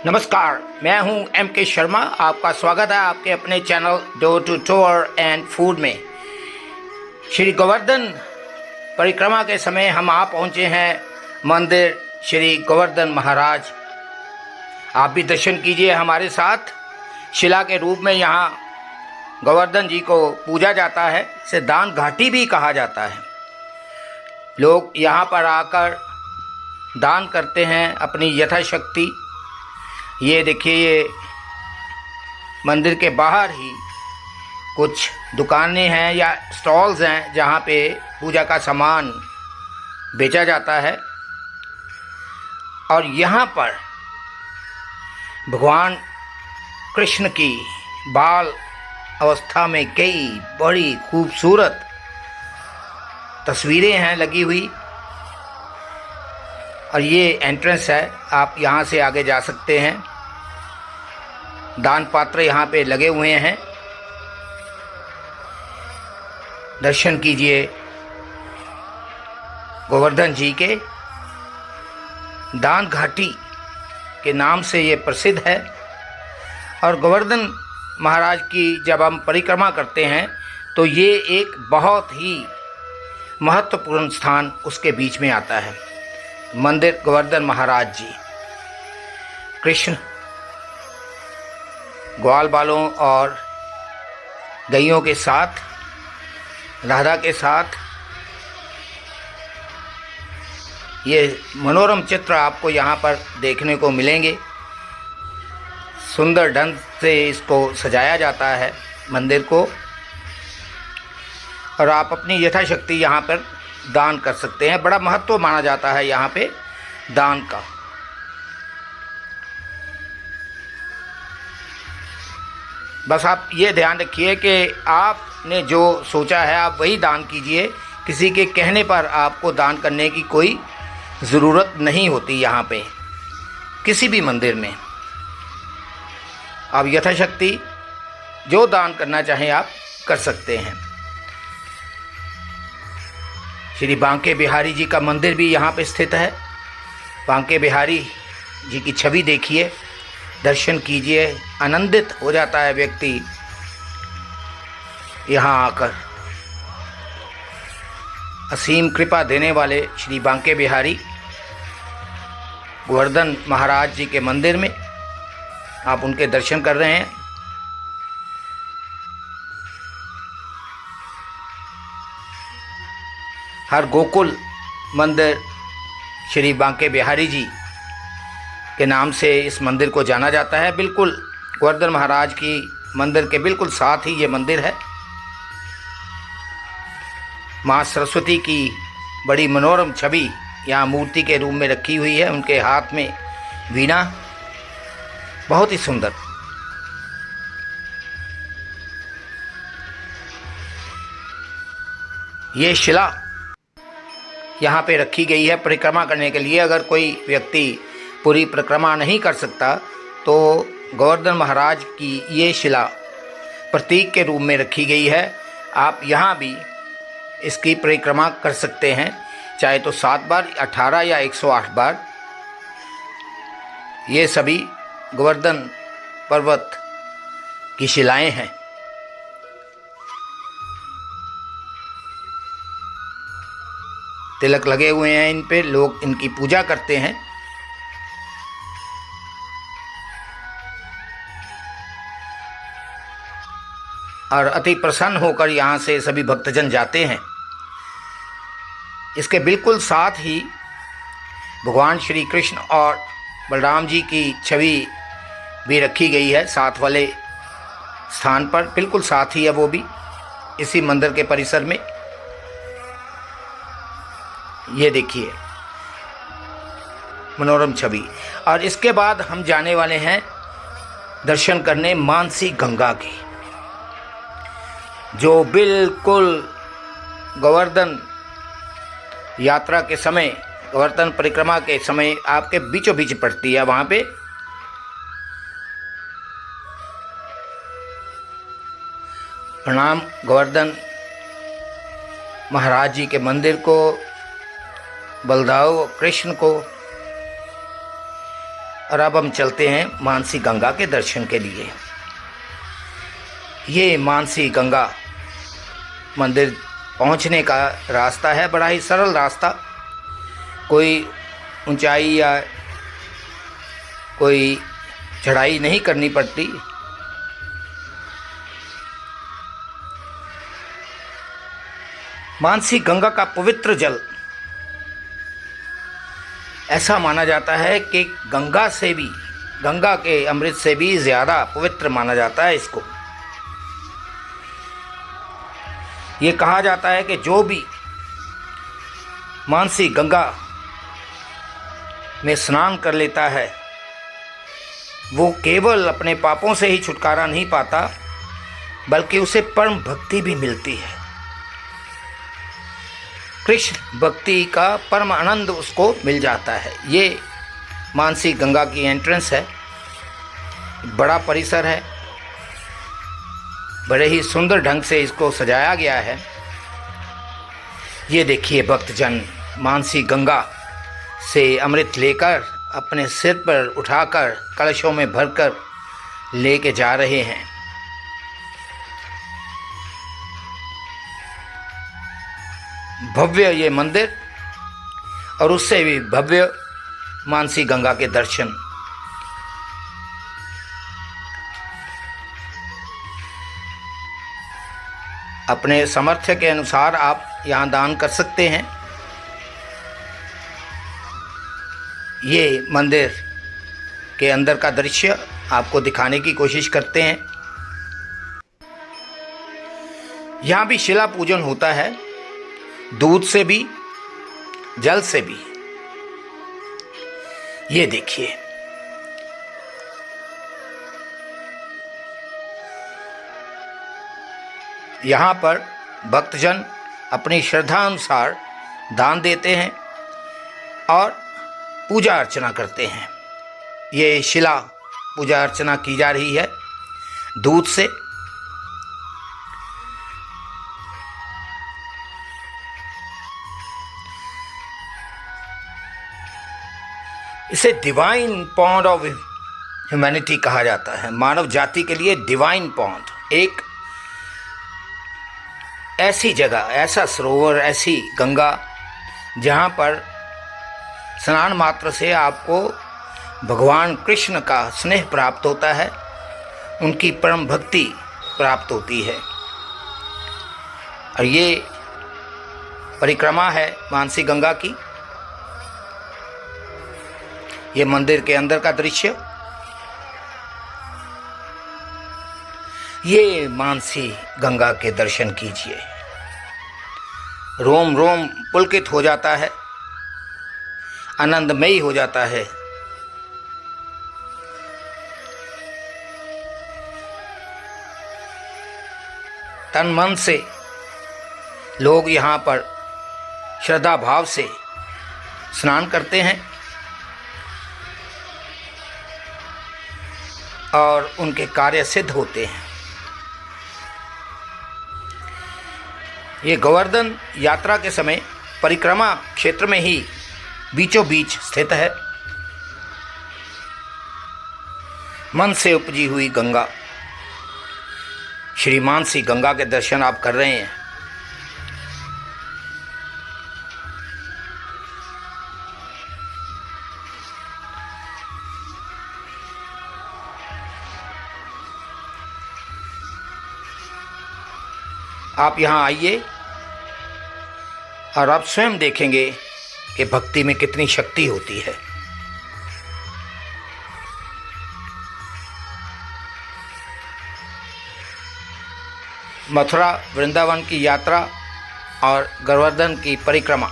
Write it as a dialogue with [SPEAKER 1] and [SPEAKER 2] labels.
[SPEAKER 1] नमस्कार, मैं हूं एम के शर्मा। आपका स्वागत है आपके अपने channel door to tour and food में। श्री गोवर्धन परिक्रमा के समय हम आ पहुंचे हैं मंदिर श्री गोवर्धन महाराज। आप भी दर्शन कीजिए हमारे साथ। शिला के रूप में यहाँ गोवर्धन जी को पूजा जाता है। इसे दान घाटी भी कहा जाता है। लोग यहाँ पर आकर दान करते हैं अपनी यथाशक्ति। ये देखिए, ये मंदिर के बाहर ही कुछ दुकानें हैं या स्टॉल्स हैं जहाँ पे पूजा का सामान बेचा जाता है। और यहाँ पर भगवान कृष्ण की बाल अवस्था में कई बड़ी खूबसूरत तस्वीरें हैं लगी हुई। और ये एंट्रेंस है, आप यहाँ से आगे जा सकते हैं। दान पात्र यहाँ पे लगे हुए हैं, दर्शन कीजिए गोवर्धन जी के। दान घाटी के नाम से ये प्रसिद्ध है। और गोवर्धन महाराज की जब हम परिक्रमा करते हैं तो ये एक बहुत ही महत्वपूर्ण स्थान उसके बीच में आता है। मंदिर गोवर्धन महाराज जी कृष्ण ग्वाल बालों और गैयों के साथ, राधा के साथ, ये मनोरम चित्र आपको यहाँ पर देखने को मिलेंगे। सुंदर ढंग से इसको सजाया जाता है मंदिर को। और आप अपनी यथाशक्ति यहाँ पर दान कर सकते हैं। बड़ा महत्व माना जाता है यहाँ पे दान का। बस आप ये ध्यान रखिए कि आपने जो सोचा है आप वही दान कीजिए। किसी के कहने पर आपको दान करने की कोई ज़रूरत नहीं होती। यहाँ पे किसी भी मंदिर में आप यथाशक्ति जो दान करना चाहें आप कर सकते हैं। श्री बांके बिहारी जी का मंदिर भी यहाँ पे स्थित है। बांके बिहारी जी की छवि देखिए, दर्शन कीजिए, आनंदित हो जाता है व्यक्ति यहाँ आकर। असीम कृपा देने वाले श्री बांके बिहारी गोवर्धन महाराज जी के मंदिर में आप उनके दर्शन कर रहे हैं। हर गोकुल मंदिर श्री बांके बिहारी जी के नाम से इस मंदिर को जाना जाता है। बिल्कुल गोवर्धन महाराज की मंदिर के बिल्कुल साथ ही ये मंदिर है। माँ सरस्वती की बड़ी मनोरम छवि यहाँ मूर्ति के रूप में रखी हुई है। उनके हाथ में वीणा, बहुत ही सुंदर। ये शिला यहाँ पे रखी गई है परिक्रमा करने के लिए। अगर कोई व्यक्ति पूरी परिक्रमा नहीं कर सकता तो गोवर्धन महाराज की ये शिला प्रतीक के रूप में रखी गई है। आप यहाँ भी इसकी परिक्रमा कर सकते हैं, चाहे तो 7 बार, 18 या 108 बार। ये सभी गोवर्धन पर्वत की शिलाएं हैं। तिलक लगे हुए हैं इन पे, लोग इनकी पूजा करते हैं। और अति प्रसन्न होकर यहाँ से सभी भक्तजन जाते हैं। इसके बिल्कुल साथ ही भगवान श्री कृष्ण और बलराम जी की छवि भी रखी गई है साथ वाले स्थान पर। बिल्कुल साथ ही है वो भी, इसी मंदिर के परिसर में। ये देखिए मनोरम छवि। और इसके बाद हम जाने वाले हैं दर्शन करने मानसी गंगा के, जो बिल्कुल गोवर्धन यात्रा के समय, गोवर्धन परिक्रमा के समय आपके बीचों बीच पड़ती है। वहाँ पे प्रणाम गोवर्धन महाराज जी के मंदिर को, बलदाऊ कृष्ण को और अब हम चलते हैं मानसी गंगा के दर्शन के लिए। ये मानसी गंगा मंदिर पहुंचने का रास्ता है, बड़ा ही सरल रास्ता, कोई ऊंचाई या कोई चढ़ाई नहीं करनी पड़ती। मानसी गंगा का पवित्र जल ऐसा माना जाता है कि गंगा के अमृत से भी ज़्यादा पवित्र माना जाता है इसको। ये कहा जाता है कि जो भी मानसी गंगा में स्नान कर लेता है वो केवल अपने पापों से ही छुटकारा नहीं पाता, बल्कि उसे परम भक्ति भी मिलती है। कृष्ण भक्ति का परम आनंद उसको मिल जाता है। ये मानसी गंगा की एंट्रेंस है, बड़ा परिसर है, बड़े ही सुंदर ढंग से इसको सजाया गया है। ये देखिए भक्तजन मानसी गंगा से अमृत लेकर अपने सिर पर उठाकर कलशों में भरकर लेके जा रहे हैं। भव्य ये मंदिर और उससे भी भव्य मानसी गंगा के दर्शन। अपने सामर्थ्य के अनुसार आप यहाँ दान कर सकते हैं। ये मंदिर के अंदर का दृश्य आपको दिखाने की कोशिश करते हैं। यहाँ भी शिला पूजन होता है, दूध से भी जल से भी। ये देखिए यहाँ पर भक्तजन अपनी श्रद्धा अनुसार दान देते हैं और पूजा अर्चना करते हैं। ये शिला पूजा अर्चना की जा रही है दूध से। इसे डिवाइन पॉन्ड ऑफ ह्यूमैनिटी कहा जाता है। मानव जाति के लिए डिवाइन पॉन्ड, एक ऐसी जगह, ऐसा सरोवर, ऐसी गंगा जहाँ पर स्नान मात्र से आपको भगवान कृष्ण का स्नेह प्राप्त होता है, उनकी परम भक्ति प्राप्त होती है। और ये परिक्रमा है मानसी गंगा की। ये मंदिर के अंदर का दृश्य। ये मानसी गंगा के दर्शन कीजिए, रोम रोम पुलकित हो जाता है, आनंदमयी हो जाता है। तन मन से लोग यहाँ पर श्रद्धा भाव से स्नान करते हैं और उनके कार्य सिद्ध होते हैं। ये गोवर्धन यात्रा के समय परिक्रमा क्षेत्र में ही बीचों बीच स्थित है। मन से उपजी हुई गंगा, श्री मानसी गंगा के दर्शन आप कर रहे हैं। आप यहाँ आइए और आप स्वयं देखेंगे कि भक्ति में कितनी शक्ति होती है। मथुरा वृंदावन की यात्रा और गोवर्धन की परिक्रमा